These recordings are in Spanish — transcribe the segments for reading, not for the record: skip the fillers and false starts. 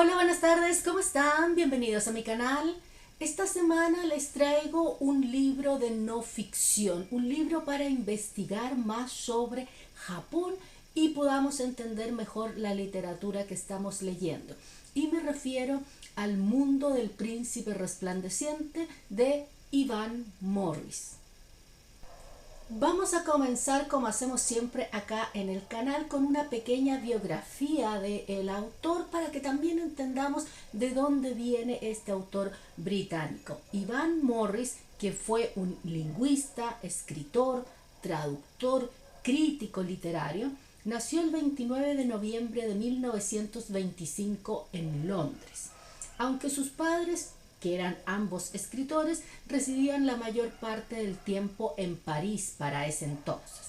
Hola, buenas tardes, ¿cómo están? Bienvenidos a mi canal. Esta semana les traigo un libro de no ficción, un libro para investigar más sobre Japón y podamos entender mejor la literatura que estamos leyendo. Y me refiero al Mundo del Príncipe Resplandeciente de Ivan Morris. Vamos a comenzar como hacemos siempre acá en el canal con una pequeña biografía del autor para que también entendamos de dónde viene este autor británico. Ivan Morris, que fue un lingüista, escritor, traductor, crítico literario, nació el 29 de noviembre de 1925 en Londres. Aunque sus padres, que eran ambos escritores, residían la mayor parte del tiempo en París para ese entonces.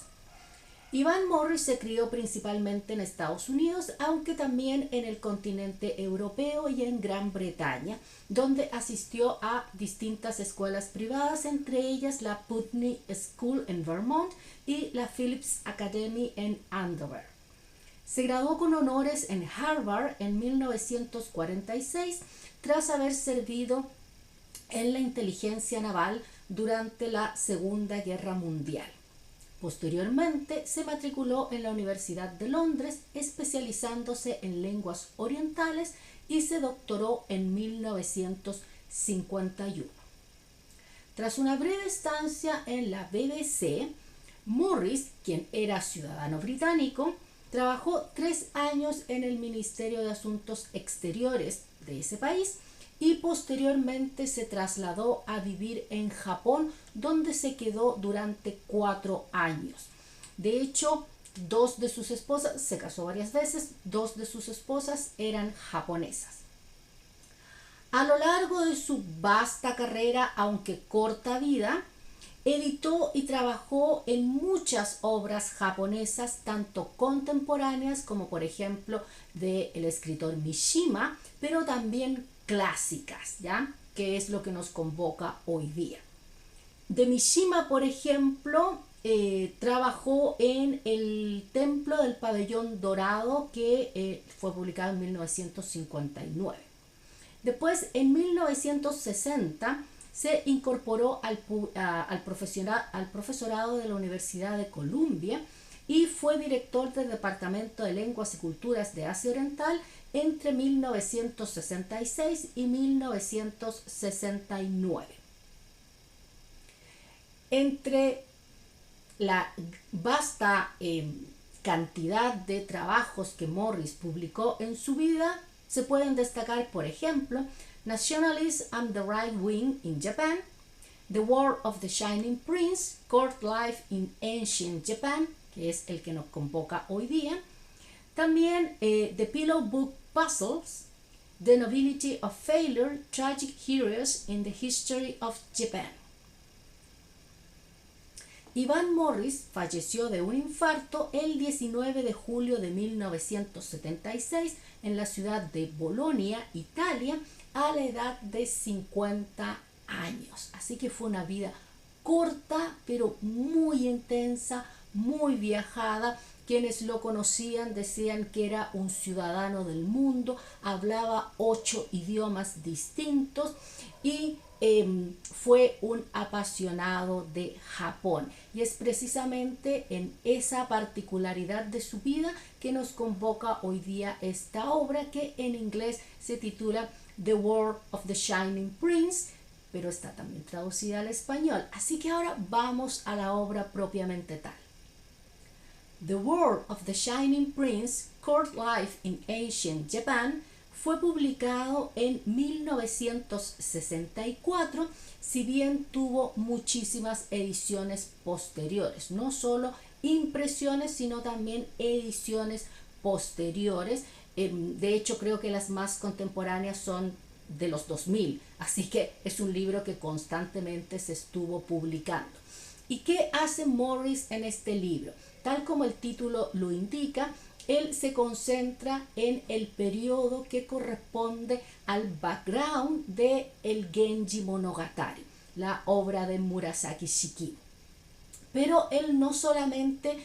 Ivan Morris se crió principalmente en Estados Unidos, aunque también en el continente europeo y en Gran Bretaña, donde asistió a distintas escuelas privadas, entre ellas la Putney School en Vermont y la Phillips Academy en Andover. Se graduó con honores en Harvard en 1946 tras haber servido en la inteligencia naval durante la Segunda Guerra Mundial. Posteriormente se matriculó en la Universidad de Londres, especializándose en lenguas orientales, y se doctoró en 1951. Tras una breve estancia en la BBC, Morris, quien era ciudadano británico, trabajó 3 años en el Ministerio de Asuntos Exteriores de ese país y posteriormente se trasladó a vivir en Japón, donde se quedó durante 4 años. De hecho, dos de sus esposas, se casó varias veces, 2 de sus esposas eran japonesas. A lo largo de su vasta carrera, aunque corta vida, editó y trabajó en muchas obras japonesas, tanto contemporáneas como por ejemplo del escritor Mishima, pero también clásicas, ¿ya? Que es lo que nos convoca hoy día. De Mishima, por ejemplo, trabajó en El Templo del Pabellón Dorado, que fue publicado en 1959. Después, en 1960, se incorporó al profesorado de la Universidad de Columbia y fue director del Departamento de Lenguas y Culturas de Asia Oriental entre 1966 y 1969. Entre la vasta cantidad de trabajos que Morris publicó en su vida, se pueden destacar, por ejemplo, Nationalism and the Right Wing in Japan, The War of the Shining Prince, Court Life in Ancient Japan, que es el que nos convoca hoy día. También The Pillow Book Puzzles, The Nobility of Failure, Tragic Heroes in the History of Japan. Ivan Morris falleció de un infarto el 19 de julio de 1976 en la ciudad de Bolonia, Italia, a la edad de 50 años. Así que fue una vida corta, pero muy intensa, muy viajada. Quienes lo conocían decían que era un ciudadano del mundo, hablaba 8 idiomas distintos y fue un apasionado de Japón. Y es precisamente en esa particularidad de su vida que nos convoca hoy día esta obra, que en inglés se titula The War of the Shining Prince, pero está también traducida al español. Así que ahora vamos a la obra propiamente tal. The War of the Shining Prince, Court Life in Ancient Japan, fue publicado en 1964, si bien tuvo muchísimas ediciones posteriores, no solo impresiones, sino también ediciones posteriores. De hecho, creo que las más contemporáneas son de los 2000, así que es un libro que constantemente se estuvo publicando. ¿Y qué hace Morris en este libro? Tal como el título lo indica, él se concentra en el periodo que corresponde al background de el Genji Monogatari, la obra de Murasaki Shikibu. Pero él no solamente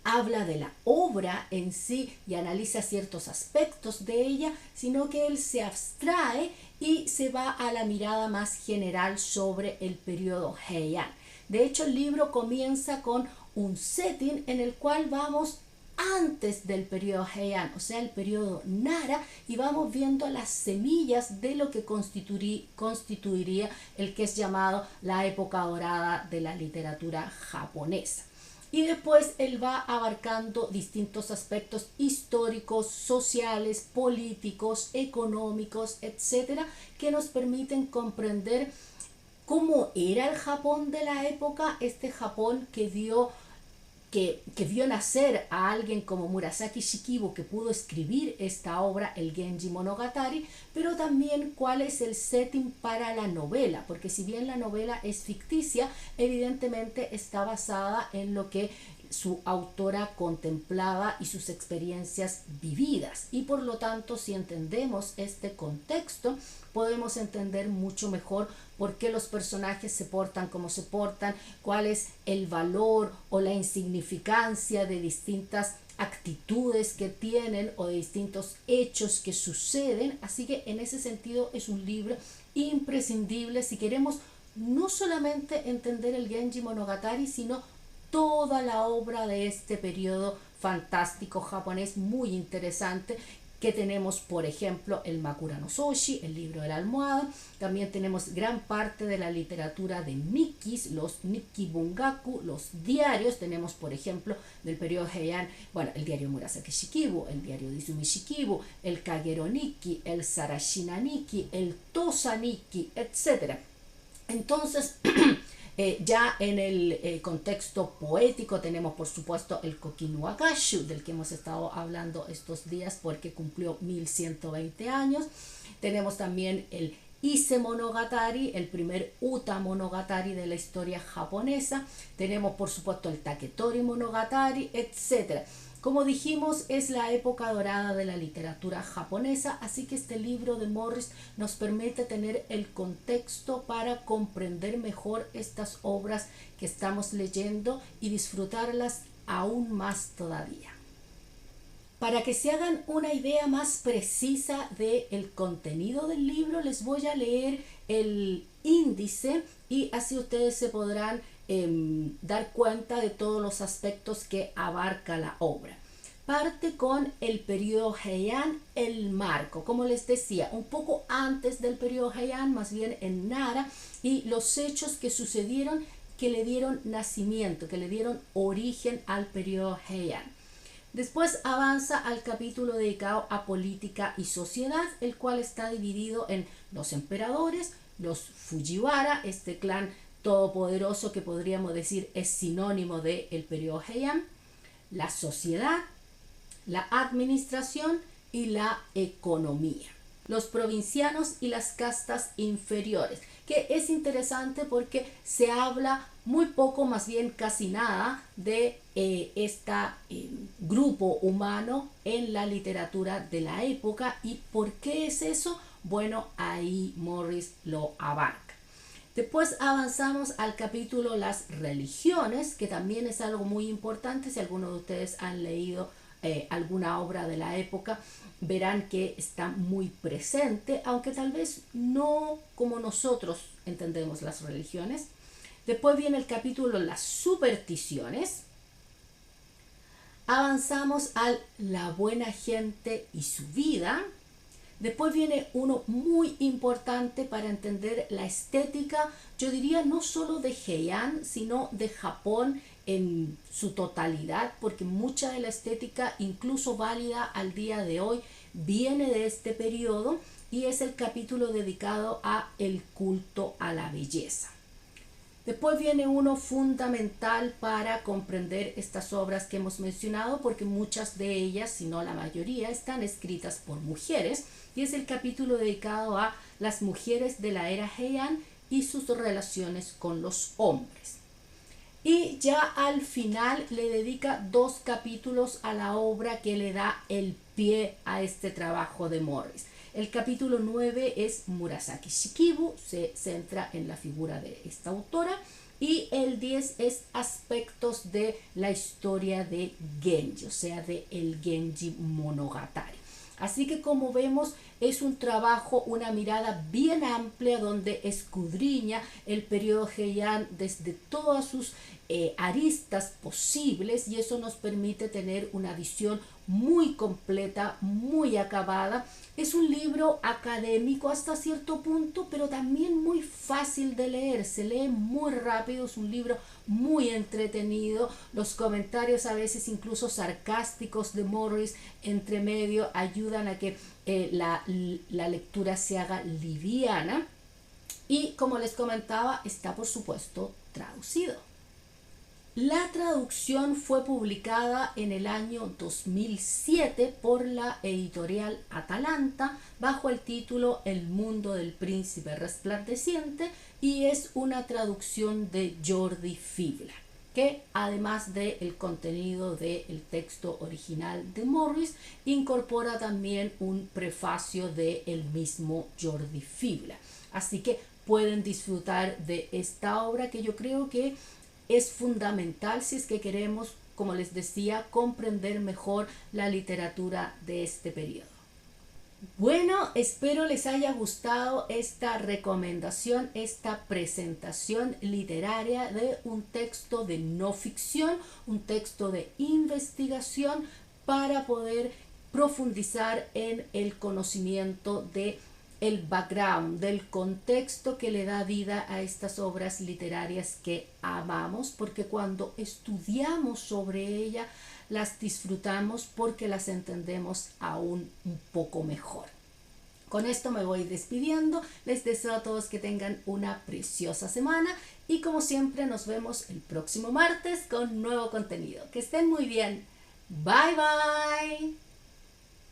habla de la obra en sí y analiza ciertos aspectos de ella, sino que él se abstrae y se va a la mirada más general sobre el periodo Heian. De hecho, el libro comienza con un setting en el cual vamos antes del periodo Heian, o sea, el periodo Nara, y vamos viendo las semillas de lo que constituiría el que es llamado la época dorada de la literatura japonesa. Y después él va abarcando distintos aspectos históricos, sociales, políticos, económicos, etcétera, que nos permiten comprender cómo era el Japón de la época, este Japón que vio nacer a alguien como Murasaki Shikibu, que pudo escribir esta obra, el Genji Monogatari, pero también cuál es el setting para la novela, porque si bien la novela es ficticia, evidentemente está basada en lo que su autora contemplaba y sus experiencias vividas, y por lo tanto, si entendemos este contexto, podemos entender mucho mejor por qué los personajes se portan como se portan, cuál es el valor o la insignificancia de distintas actitudes que tienen o de distintos hechos que suceden. Así que en ese sentido es un libro imprescindible si queremos no solamente entender el Genji Monogatari, sino toda la obra de este periodo fantástico japonés muy interesante, que tenemos, por ejemplo, el Makura no Soshi, el libro de la almohada. También tenemos gran parte de la literatura de Nikkis, los Nikki Bungaku, los diarios. Tenemos, por ejemplo, del periodo Heian, bueno, el diario Murasaki Shikibu, el diario de Izumi Shikibu, el Kagero Nikki, el Sarashina Nikki, el Tosa Nikki, etc. Entonces, ya en el contexto poético tenemos por supuesto el Kokinu Akashu, del que hemos estado hablando estos días porque cumplió 1120 años. Tenemos también el Ise Monogatari, el primer Uta Monogatari de la historia japonesa. Tenemos por supuesto el Taketori Monogatari, etc. Como dijimos, es la época dorada de la literatura japonesa, así que este libro de Morris nos permite tener el contexto para comprender mejor estas obras que estamos leyendo y disfrutarlas aún más todavía. Para que se hagan una idea más precisa del contenido del libro, les voy a leer el índice y así ustedes se podrán dar cuenta de todos los aspectos que abarca la obra. Parte con el periodo Heian, el marco, como les decía, un poco antes del periodo Heian, más bien en Nara, y los hechos que sucedieron que le dieron nacimiento, que le dieron origen al periodo Heian. Después avanza al capítulo dedicado a política y sociedad, el cual está dividido en los emperadores, los Fujiwara, este clan todopoderoso que podríamos decir es sinónimo del periodo Heian, la sociedad, la administración y la economía, los provincianos y las castas inferiores, que es interesante porque se habla muy poco, más bien casi nada, de este grupo humano en la literatura de la época. ¿Y por qué es eso? Bueno, ahí Morris lo abarca. Después avanzamos al capítulo las religiones, que también es algo muy importante. Si algunos de ustedes han leído alguna obra de la época, verán que está muy presente, aunque tal vez no como nosotros entendemos las religiones. Después viene el capítulo las supersticiones. Avanzamos al la buena gente y su vida. Después viene uno muy importante para entender la estética, yo diría no solo de Heian, sino de Japón en su totalidad, porque mucha de la estética, incluso válida al día de hoy, viene de este periodo, y es el capítulo dedicado a el culto a la belleza. Después viene uno fundamental para comprender estas obras que hemos mencionado, porque muchas de ellas, si no la mayoría, están escritas por mujeres, y es el capítulo dedicado a las mujeres de la era Heian y sus relaciones con los hombres. Y ya al final le dedica 2 capítulos a la obra que le da el pie a este trabajo de Morris. El capítulo 9 es Murasaki Shikibu, se centra en la figura de esta autora, y el 10 es aspectos de la historia de Genji, o sea, de el Genji Monogatari. Así que como vemos es un trabajo, una mirada bien amplia donde escudriña el periodo Heian desde todas sus aristas posibles, y eso nos permite tener una visión muy completa, muy acabada. Es un libro académico hasta cierto punto, pero también muy fácil de leer, se lee muy rápido, es un libro muy entretenido. Los comentarios a veces incluso sarcásticos de Morris entre medio ayudan a que la lectura se haga liviana, y como les comentaba está por supuesto traducido. La traducción fue publicada en el año 2007 por la editorial Atalanta bajo el título El mundo del príncipe resplandeciente, y es una traducción de Jordi Fibla, que además del contenido del texto original de Morris, incorpora también un prefacio del mismo Jordi Fibla. Así que pueden disfrutar de esta obra, que yo creo que es fundamental si es que queremos, como les decía, comprender mejor la literatura de este periodo. Bueno, espero les haya gustado esta recomendación, esta presentación literaria de un texto de no ficción, un texto de investigación para poder profundizar en el conocimiento de el background, del contexto que le da vida a estas obras literarias que amamos, porque cuando estudiamos sobre ella las disfrutamos porque las entendemos aún un poco mejor. Con esto me voy despidiendo, les deseo a todos que tengan una preciosa semana y como siempre nos vemos el próximo martes con nuevo contenido. Que estén muy bien. Bye bye.